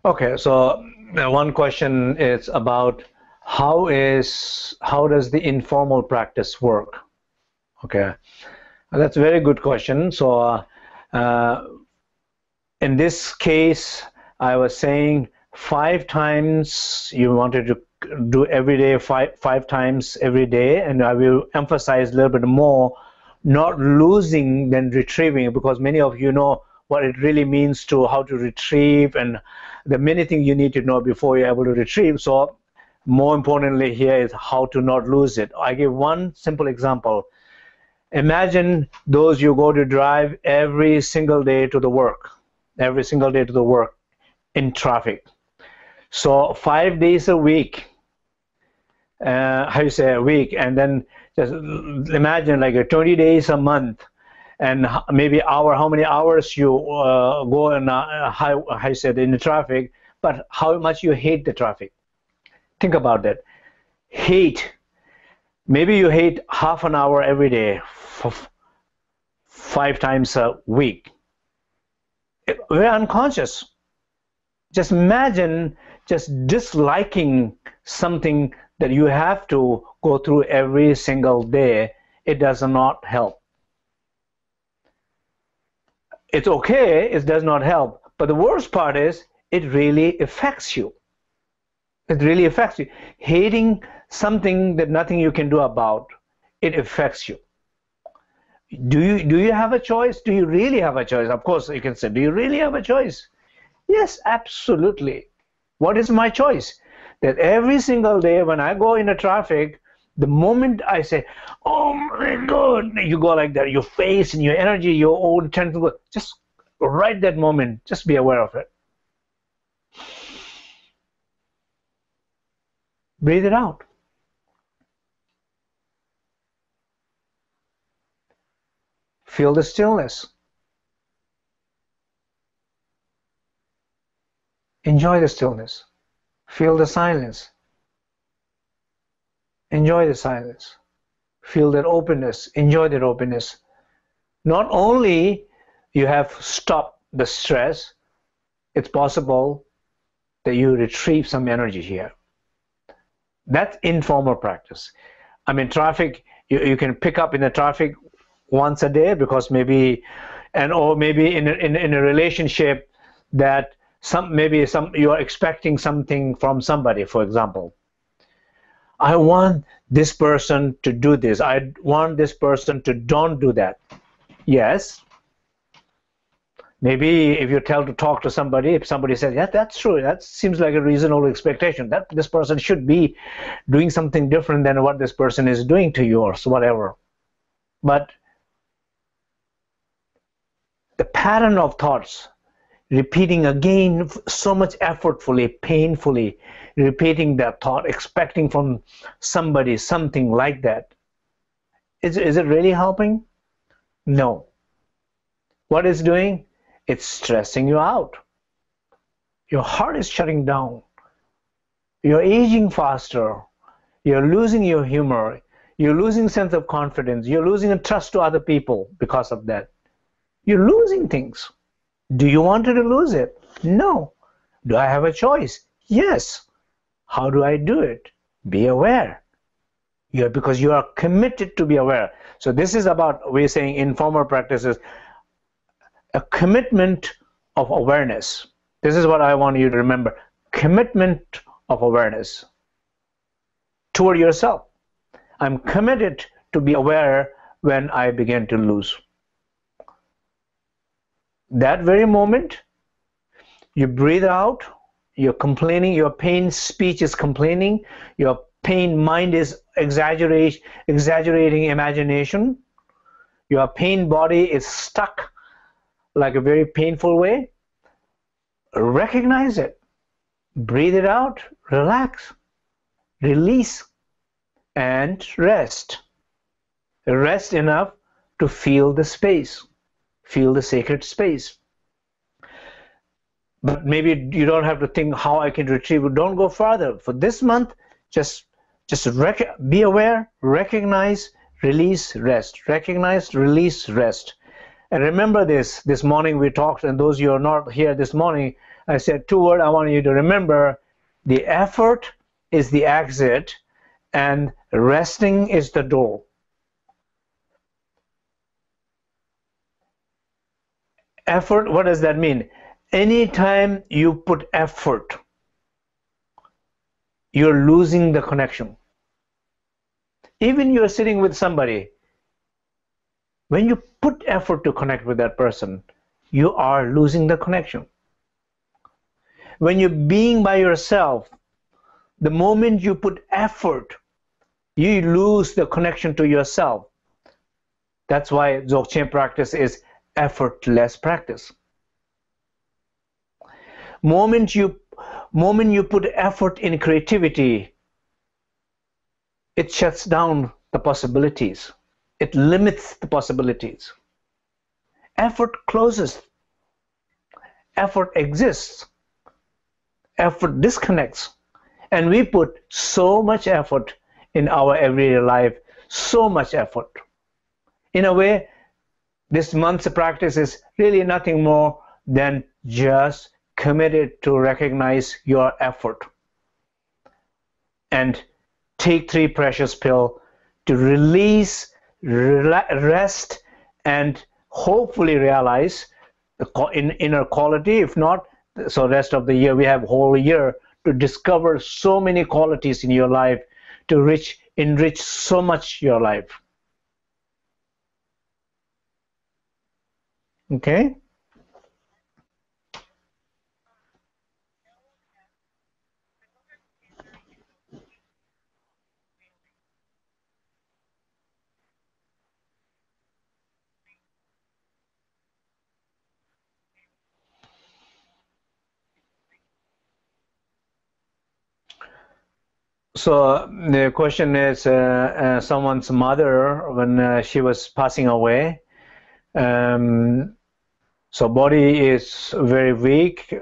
Okay, so one question is about how does the informal practice work? Okay, that's a very good question. So uh, in this case, I was saying 5 times you wanted to do every day, five times every day, and I will emphasize a little bit more, not losing than retrieving, because many of you know what it really means to how to retrieve, and the many things you need to know before you're able to retrieve. So more importantly here is how to not lose it. I give one simple example. Imagine those you go to drive every single day to the work, every single day to the work in traffic. So 5 days a week, how you say a week, and then just imagine like a 20 days a month, and maybe how many hours you go in how you said in the traffic, but how much you hate the traffic. Think about that. Hate. Maybe you hate half an hour every day for 5 times a week. We're unconscious. Just imagine just disliking something that you have to go through every single day. It does not help. It's okay, it does not help. But the worst part is it really affects you. It really affects you. Hating something that nothing you can do about, it affects you. Do you have a choice? Do you really have a choice? Of course, you can say, do you really have a choice? Yes, absolutely. What is my choice? That every single day when I go in the traffic, the moment I say, oh my God, you go like that, your face and your energy, your own tension, just right that moment, just be aware of it. Breathe it out. Feel the stillness. Enjoy the stillness. Feel the silence. Enjoy the silence. Feel that openness. Enjoy that openness. Not only you have stopped the stress, it's possible that you retrieve some energy here. That's informal practice. I mean, traffic, you can pick up in the traffic once a day, because maybe, or maybe in a relationship that you are expecting something from somebody. For example, I want this person to do this. I want this person to don't do that. Yes. Maybe if you talk to somebody, if somebody says, yeah, that's true, that seems like a reasonable expectation, that this person should be doing something different than what this person is doing to you, or whatever. But the pattern of thoughts, repeating again so much effortfully, painfully, repeating that thought, expecting from somebody something like that, is it really helping? No. What it's doing? It's stressing you out. Your heart is shutting down. You're aging faster. You're losing your humor. You're losing sense of confidence. You're losing a trust to other people because of that. You're losing things. Do you want to lose it? No. Do I have a choice? Yes. How do I do it? Be aware. Because you are committed to be aware. So this is about, we're saying informal practices, a commitment of awareness. This is what I want you to remember. Commitment of awareness toward yourself. I'm committed to be aware when I begin to lose. That very moment, you breathe out, you're complaining, your pain speech is complaining, your pain mind is exaggerating imagination, your pain body is stuck like a very painful way. Recognize it, breathe it out, relax, release, and rest. Rest enough to feel the space, feel the sacred space. But maybe you don't have to think how I can retrieve. Don't go further. For this month, just be aware, recognize, release, rest. Recognize, release, rest. And remember this morning we talked, and those you are not here this morning, I said two words I want you to remember. The effort is the exit, and resting is the door. Effort, what does that mean? Anytime you put effort, you're losing the connection. Even you're sitting with somebody, when you put effort to connect with that person, you are losing the connection. When you're being by yourself, the moment you put effort, you lose the connection to yourself. That's why Dzogchen practice is effortless practice. Moment you put effort in creativity, it shuts down the possibilities. It limits the possibilities. Effort closes. Effort exists. Effort disconnects. And we put so much effort in our everyday life, so much effort. In a way, this month's practice is really nothing more than just committed to recognize your effort and take 3 precious pills to release, rest, and hopefully realize the inner quality. If not, so rest of the year, we have whole year to discover so many qualities in your life, to enrich so much your life. Okay? So the question is, someone's mother, when she was passing away, so body is very weak,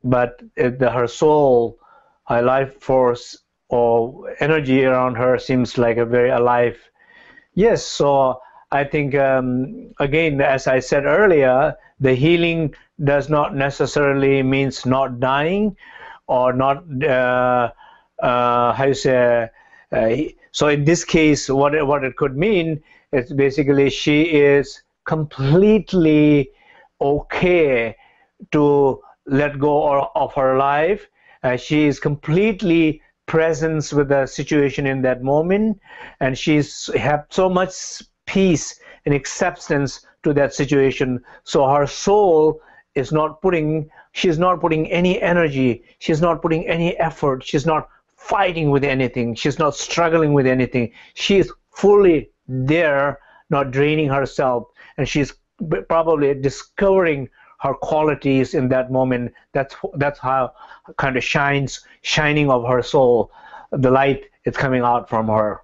but her soul, her life force or energy around her seems like a very alive. Yes, so I think, again, as I said earlier, the healing does not necessarily means not dying or not, how you say, so in this case, what it could mean is basically she is completely okay to let go of her life. She is completely present with the situation in that moment, and she's have so much peace and acceptance to that situation. So her soul is not putting, she's not putting any energy, she's not putting any effort, she's not fighting with anything, she's not struggling with anything. She is fully there, not draining herself, and she's probably discovering her qualities in that moment. That's how kind of shining of her soul. The light is coming out from her.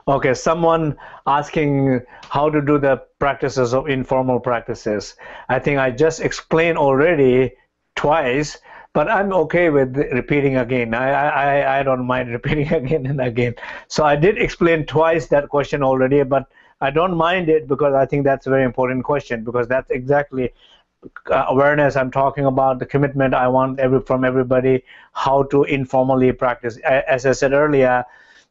Okay, someone asking how to do the practices of informal practices. I think I just explained already twice, but I'm okay with repeating again. I don't mind repeating again and again. So I did explain twice that question already, but I don't mind it because I think that's a very important question, because that's exactly awareness I'm talking about, the commitment I want from everybody, how to informally practice. As I said earlier,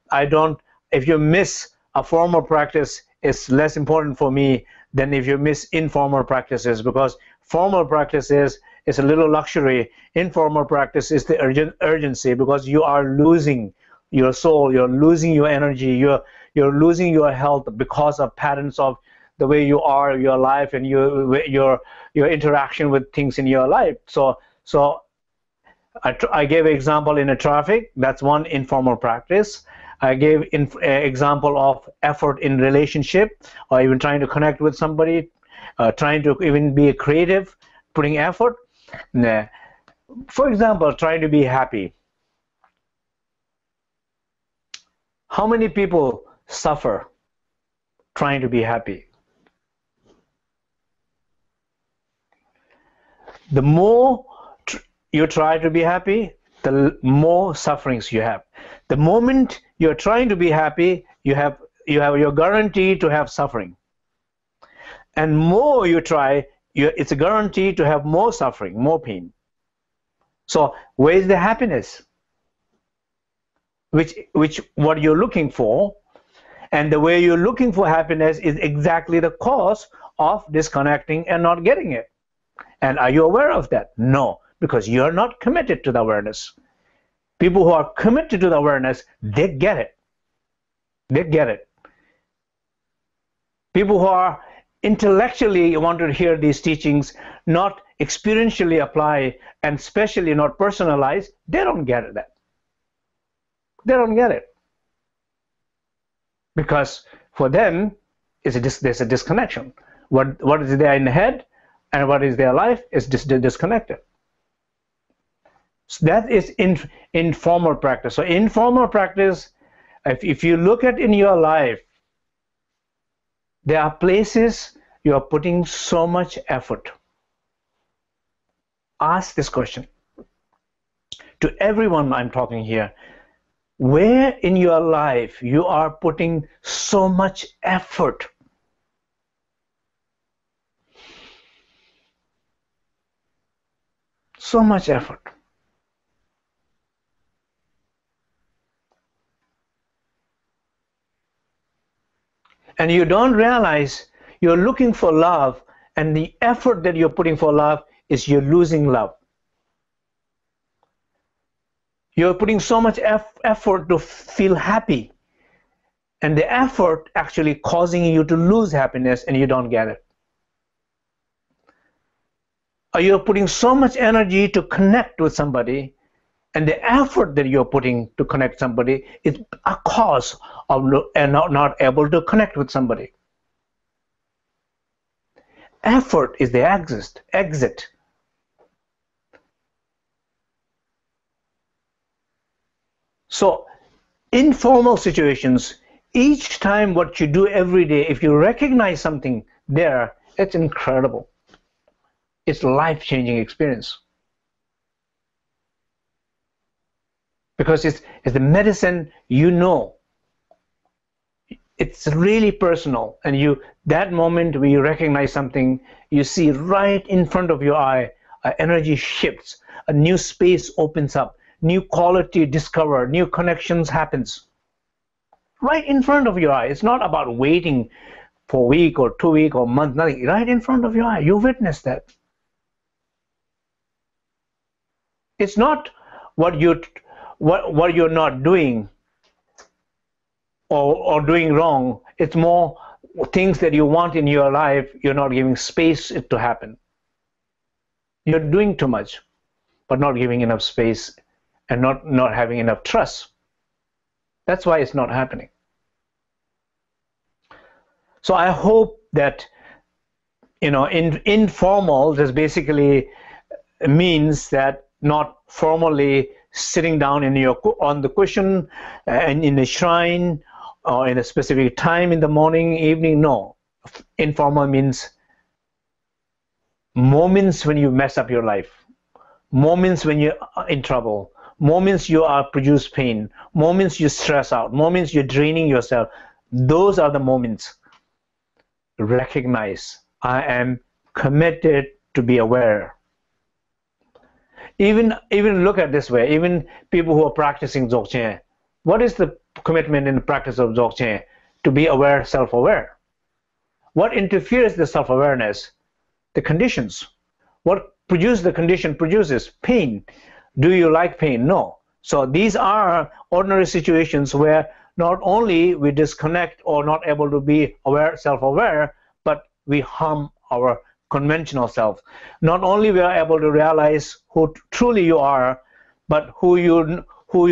I don't, if you miss a formal practice, it's less important for me than if you miss informal practices, because formal practices is a little luxury. Informal practice is the urgency, because you are losing your soul, you're losing your energy, you're losing your health because of patterns of the way you are, your life, and your interaction with things in your life. So I gave an example in a traffic. That's one informal practice. I gave example of effort in relationship, or even trying to connect with somebody, trying to even be creative, putting effort. For example, trying to be happy. How many people suffer trying to be happy? The more you try to be happy, the more sufferings you have. The moment you're trying to be happy, you're guaranteed to have suffering. And more you try, it's a guarantee to have more suffering, more pain. So where is the happiness? Which what you're looking for, and the way you're looking for happiness is exactly the cause of disconnecting and not getting it. And are you aware of that? No, because you're not committed to the awareness. People who are committed to the awareness, they get it. They get it. People who are intellectually want to hear these teachings, not experientially apply, and especially not personalize, they don't get it. They don't get it. Because for them, there's a disconnection. What is there in the head and what is their life is disconnected. So that is informal practice. So informal practice, if you look at in your life, there are places you are putting so much effort. Ask this question to everyone I'm talking here. Where in your life you are putting so much effort? So much effort. And you don't realize you're looking for love, and the effort that you're putting for love is you're losing love. You're putting so much effort to feel happy, and the effort actually causing you to lose happiness, and you don't get it. Or you're putting so much energy to connect with somebody, and the effort that you're putting to connect somebody is a cause of not able to connect with somebody. Effort is the exit. So informal situations, each time what you do every day, if you recognize something there, it's incredible. It's a life-changing experience. Because it's the medicine, you know. It's really personal, and that moment when you recognize something, you see right in front of your eye, energy shifts, a new space opens up, new quality discovered, new connections happens. Right in front of your eye. It's not about waiting for a week or 2 weeks or a month, nothing. Right in front of your eye. You witness that. It's not what you're not doing or doing wrong. It's more things that you want in your life, you're not giving space it to happen. You're doing too much, but not giving enough space and not having enough trust. That's why it's not happening. So I hope that, informal just basically means that not formally sitting down on the cushion and in a shrine or in a specific time in the morning, evening. No, informal means moments when you mess up your life, moments when you're in trouble, moments you are produce pain, moments you stress out, moments you're draining yourself. Those are the moments. Recognize, I am committed to be aware. Even look at this way, even people who are practicing Dzogchen, what is the commitment in the practice of Dzogchen? To be aware, self-aware. What interferes the self-awareness? The conditions. What produces the condition produces pain. Do you like pain? No. So these are ordinary situations where not only we disconnect or not able to be aware, self-aware, but we harm our conventional self. Not only we are able to realize who truly you are, but who you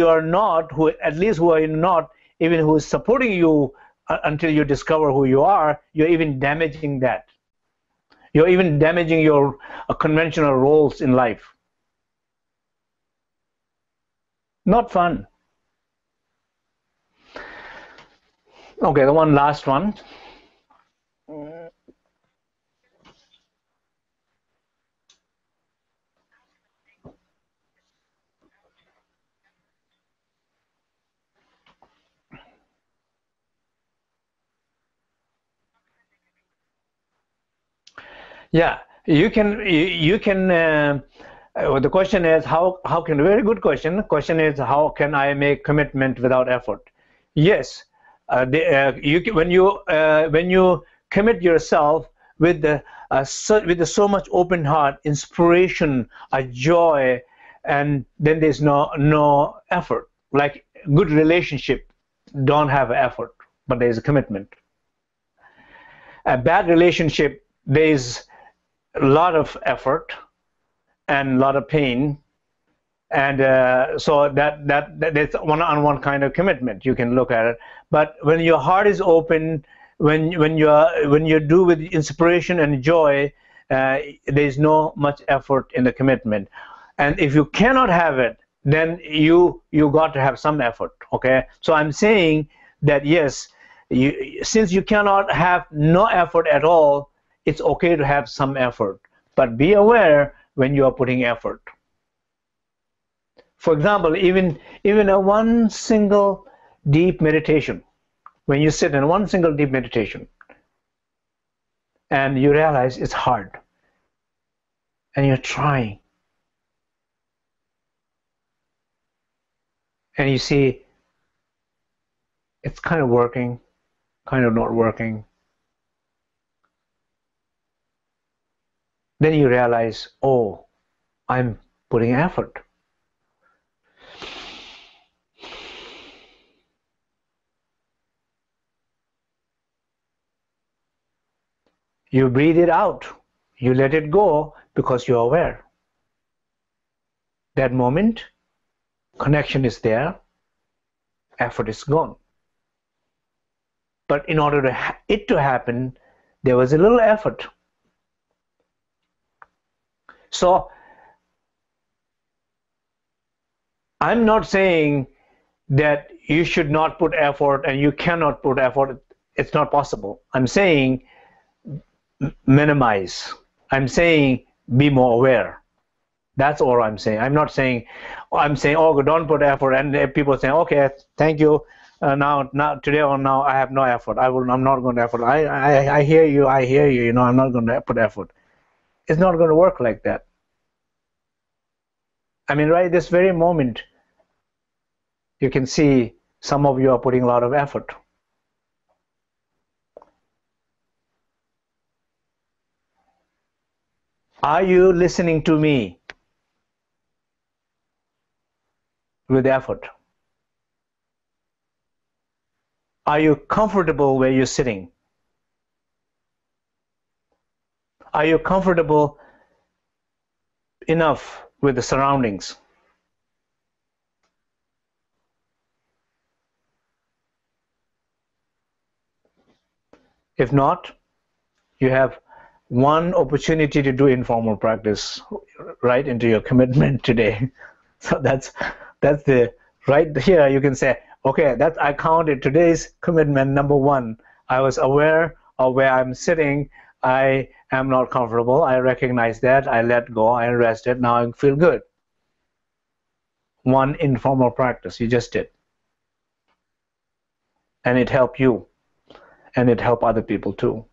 are not, who at least who are not, even who is supporting you until you discover who you are, you're even damaging that. You're even damaging your conventional roles in life. Not fun. Okay, the one last one. Yeah, you can. The question is how can, very good question. The question is how can I make commitment without effort? Yes, when you commit yourself with so much open heart, inspiration, a joy, and then there's no effort. Like good relationship don't have effort, but there's a commitment. A bad relationship, there's a lot of effort and a lot of pain, and so that's one-on-one kind of commitment. You can look at it, but when your heart is open, when you do with inspiration and joy, there's no much effort in the commitment. And if you cannot have it, then you got to have some effort. Okay, so I'm saying that yes, since you cannot have no effort at all, it's okay to have some effort, but be aware when you are putting effort. For example, even a one single deep meditation, when you sit in one single deep meditation and you realize it's hard and you're trying and you see it's kind of working, kind of not working, then you realize, oh, I'm putting effort. You breathe it out. You let it go because you're aware. That moment, connection is there, effort is gone. But in order to it to happen, there was a little effort. So I'm not saying that you should not put effort and you cannot put effort. It's not possible. I'm saying minimize. I'm saying be more aware. That's all I'm saying. I'm not saying, I'm saying, oh, don't put effort. And people saying, okay, thank you. Now, today or now, I have no effort. I'm not going to effort. I hear you. I hear you. You know, I'm not going to put effort. It's not going to work like that. I mean, right this very moment, you can see some of you are putting a lot of effort. Are you listening to me with effort? Are you comfortable where you're sitting? Are you comfortable enough with the surroundings? If not, you have one opportunity to do informal practice right into your commitment today. So that's the right here. You can say, okay, that I counted today's commitment number one. I was aware of where I'm sitting. I am not comfortable. I recognize that. I let go. I rested. Now I feel good. One informal practice you just did, and it helped you, and it helped other people too.